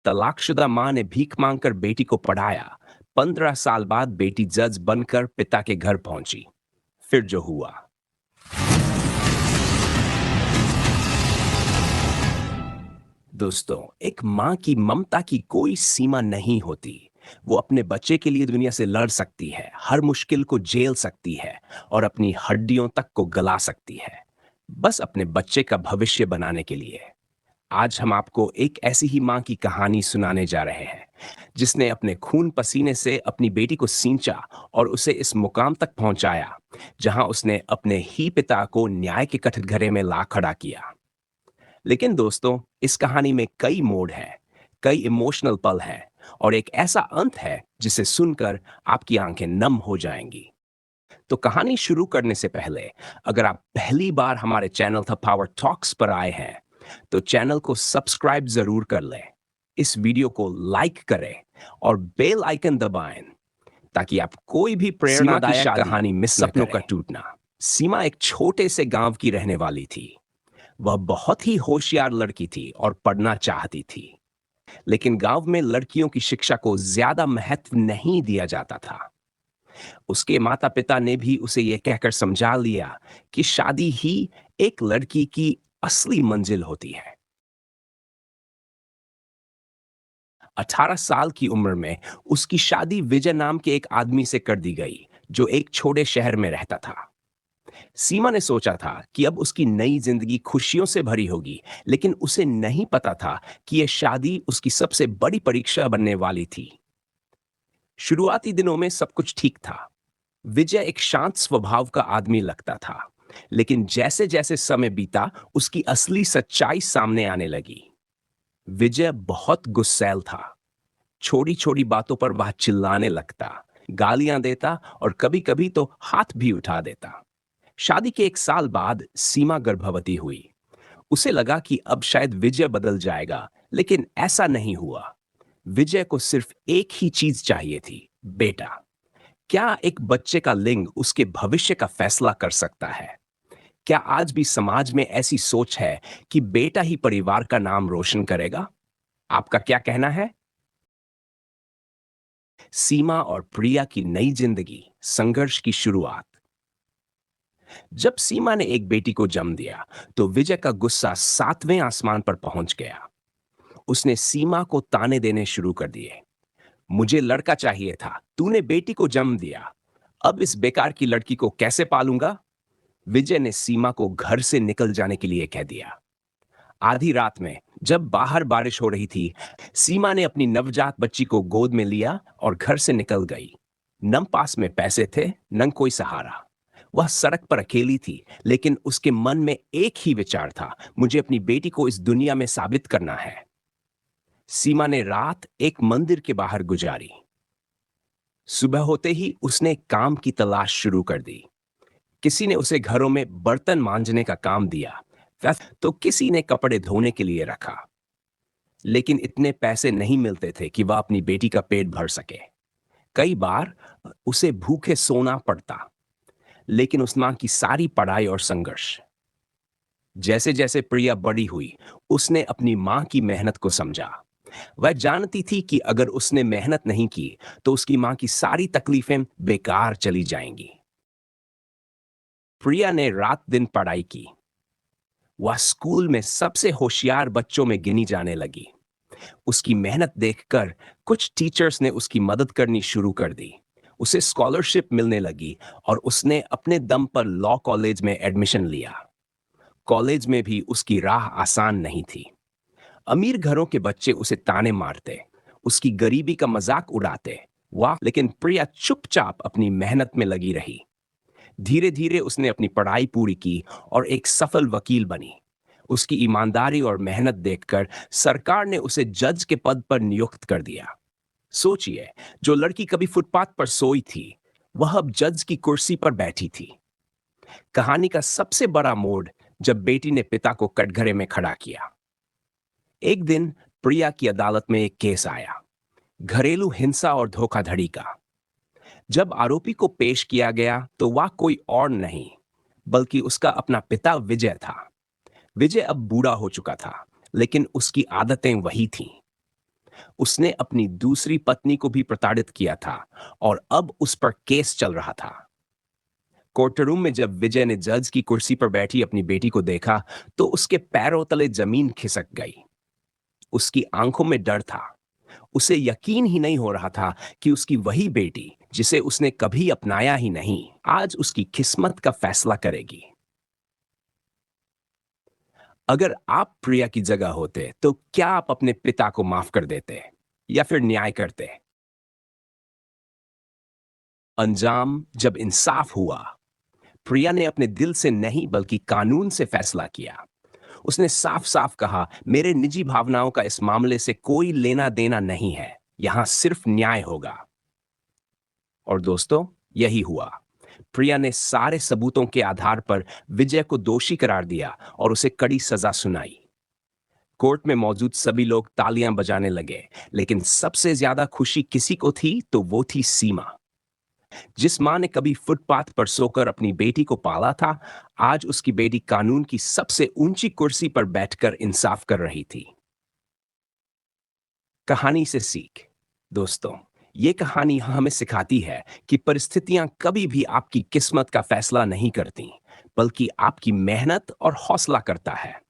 तलाकशुदा मां ने भीख मांगकर बेटी को पढ़ाया। 15 साल बाद बेटी जज बनकर पिता के घर पहुंची। फिर जो हुआ। दोस्तों, एक मां की ममता की कोई सीमा नहीं होती। वो अपने बच्चे के लिए दुनिया से लड़ सकती है, हर मुश्किल को झेल सकती है और अपनी हड्डियों तक को गला सकती है, बस अपने बच्चे का भविष्य बनाने के लिए। आज हम आपको एक ऐसी ही मां की कहानी सुनाने जा रहे हैं, जिसने अपने खून पसीने से अपनी बेटी को सींचा और उसे इस मुकाम तक पहुंचाया, जहां उसने अपने ही पिता को न्याय के कठघरे में ला खड़ा किया। लेकिन दोस्तों, इस कहानी में कई मोड़ हैं, कई इमोशनल पल हैं और एक ऐसा अंत है जिसे सुनकर आपकी आंखें नम हो जाएंगी। तो कहानी शुरू करने से पहले, अगर आप पहली बार हमारे चैनल द पावर टॉक्स पर आए हैं, तो चैनल को सब्सक्राइब जरूर कर लें, इस वीडियो को लाइक करें और बेल आइकन दबाएं ताकि आप कोई भी प्रेरणादायक कहानी मिस सपनों का टूटना। सीमा एक छोटे से गांव की रहने वाली थी। वह बहुत ही होशियार लड़की थी और पढ़ना चाहती थी, लेकिन गांव में लड़कियों की शिक्षा को ज्यादा महत्व नहीं दिया जाता था। उसके माता पिता ने भी उसे यह कहकर समझा लिया कि शादी ही एक लड़की की असली मंजिल होती है। 18 साल की उम्र में उसकी शादी विजय नाम के एक आदमी से कर दी गई, जो एक छोटे शहर में रहता था। सीमा ने सोचा था कि अब उसकी नई जिंदगी खुशियों से भरी होगी, लेकिन उसे नहीं पता था कि यह शादी उसकी सबसे बड़ी परीक्षा बनने वाली थी। शुरुआती दिनों में सब कुछ ठीक था। विजय एक शांत स्वभाव का आदमी लगता था, लेकिन जैसे जैसे समय बीता, उसकी असली सच्चाई सामने आने लगी। विजय बहुत गुस्सैल था। छोटी छोटी बातों पर वह चिल्लाने लगता, गालियां देता और कभी-कभी तो हाथ भी उठा देता। शादी के 1 साल बाद सीमा गर्भवती हुई। उसे लगा कि अब शायद विजय बदल जाएगा, लेकिन ऐसा नहीं हुआ। विजय को सिर्फ एक ही चीज चाहिए थी, बेटा। क्या एक बच्चे का लिंग उसके भविष्य का फैसला कर सकता है? क्या आज भी समाज में ऐसी सोच है कि बेटा ही परिवार का नाम रोशन करेगा? आपका क्या कहना है? सीमा और प्रिया की नई जिंदगी, संघर्ष की शुरुआत। जब सीमा ने एक बेटी को जन्म दिया, तो विजय का गुस्सा 7वें आसमान पर पहुंच गया। उसने सीमा को ताने देने शुरू कर दिए। मुझे लड़का चाहिए था, तूने बेटी को जन्म दिया। अब इस बेकार की लड़की को कैसे पालूंगा? विजय ने सीमा को घर से निकल जाने के लिए कह दिया। आधी रात में, जब बाहर बारिश हो रही थी, सीमा ने अपनी नवजात बच्ची को गोद में लिया और घर से निकल गई। न पास में पैसे थे, न कोई सहारा। वह सड़क पर अकेली थी, लेकिन उसके मन में एक ही विचार था, मुझे अपनी बेटी को इस दुनिया में साबित करना है। सीमा ने रात एक मंदिर के बाहर गुजारी। सुबह होते ही उसने काम की तलाश शुरू कर दी। किसी ने उसे घरों में बर्तन मांजने का काम दिया, तो किसी ने कपड़े धोने के लिए रखा। लेकिन इतने पैसे नहीं मिलते थे कि वह अपनी बेटी का पेट भर सके। कई बार उसे भूखे सोना पड़ता, लेकिन उस मां की सारी पढ़ाई और संघर्ष। जैसे जैसे प्रिया बड़ी हुई, उसने अपनी मां की मेहनत को समझा। वह जानती थी कि अगर उसने मेहनत नहीं की, तो उसकी मां की सारी तकलीफें बेकार चली जाएंगी। प्रिया ने रात दिन पढ़ाई की। वह स्कूल में सबसे होशियार बच्चों में गिनी जाने लगी। उसकी मेहनत देखकर कुछ टीचर्स ने उसकी मदद करनी शुरू कर दी। उसे स्कॉलरशिप मिलने लगी और उसने अपने दम पर लॉ कॉलेज में एडमिशन लिया। कॉलेज में भी उसकी राह आसान नहीं थी। अमीर घरों के बच्चे उसे ताने मारते, उसकी गरीबी का मजाक उड़ाते। वाह, लेकिन प्रिया चुपचाप अपनी मेहनत में लगी रही। धीरे धीरे उसने अपनी पढ़ाई पूरी की और एक सफल वकील बनी। उसकी ईमानदारी और मेहनत देखकर सरकार ने उसे जज के पद पर नियुक्त कर दिया। सोचिए, जो लड़की कभी फुटपाथ पर सोई थी, वह अब जज की कुर्सी पर बैठी थी। कहानी का सबसे बड़ा मोड़ जब बेटी ने पिता को कटघरे में खड़ा किया। एक दिन प्रिया की अदालत में एक केस आया, घरेलू हिंसा और धोखाधड़ी का। जब आरोपी को पेश किया गया, तो वह कोई और नहीं, बल्कि उसका अपना पिता विजय था। विजय अब बूढ़ा हो चुका था, लेकिन उसकी आदतें वही थीं। उसने अपनी दूसरी पत्नी को भी प्रताड़ित किया था और अब उस पर केस चल रहा था। कोर्ट रूम में जब विजय ने जज की कुर्सी पर बैठी अपनी बेटी को देखा, तो उसके पैरों तले जमीन खिसक गई। उसकी आंखों में डर था। उसे यकीन ही नहीं हो रहा था कि उसकी वही बेटी, जिसे उसने कभी अपनाया ही नहीं, आज उसकी किस्मत का फैसला करेगी। अगर आप प्रिया की जगह होते, तो क्या आप अपने पिता को माफ कर देते या फिर न्याय करते? अंजाम जब इंसाफ हुआ, प्रिया ने अपने दिल से नहीं बल्कि कानून से फैसला किया। उसने साफ-साफ कहा, मेरे निजी भावनाओं का इस मामले से कोई लेना-देना नहीं है। यहाँ सिर्फ न्याय होगा। और दोस्तों, यही हुआ। प्रिया ने सारे सबूतों के आधार पर विजय को दोषी करार दिया और उसे कड़ी सजा सुनाई। कोर्ट में मौजूद सभी लोग तालियां बजाने लगे, लेकिन सबसे ज्यादा खुशी किसी को थी तो वो थी सीमा। जिस मां ने कभी फुटपाथ पर सोकर अपनी बेटी को पाला था, आज उसकी बेटी कानून की सबसे ऊंची कुर्सी पर बैठकर इंसाफ कर रही थी। कहानी से सीख। दोस्तों, ये कहानी हमें सिखाती है कि परिस्थितियां कभी भी आपकी किस्मत का फैसला नहीं करती, बल्कि आपकी मेहनत और हौसला करता है।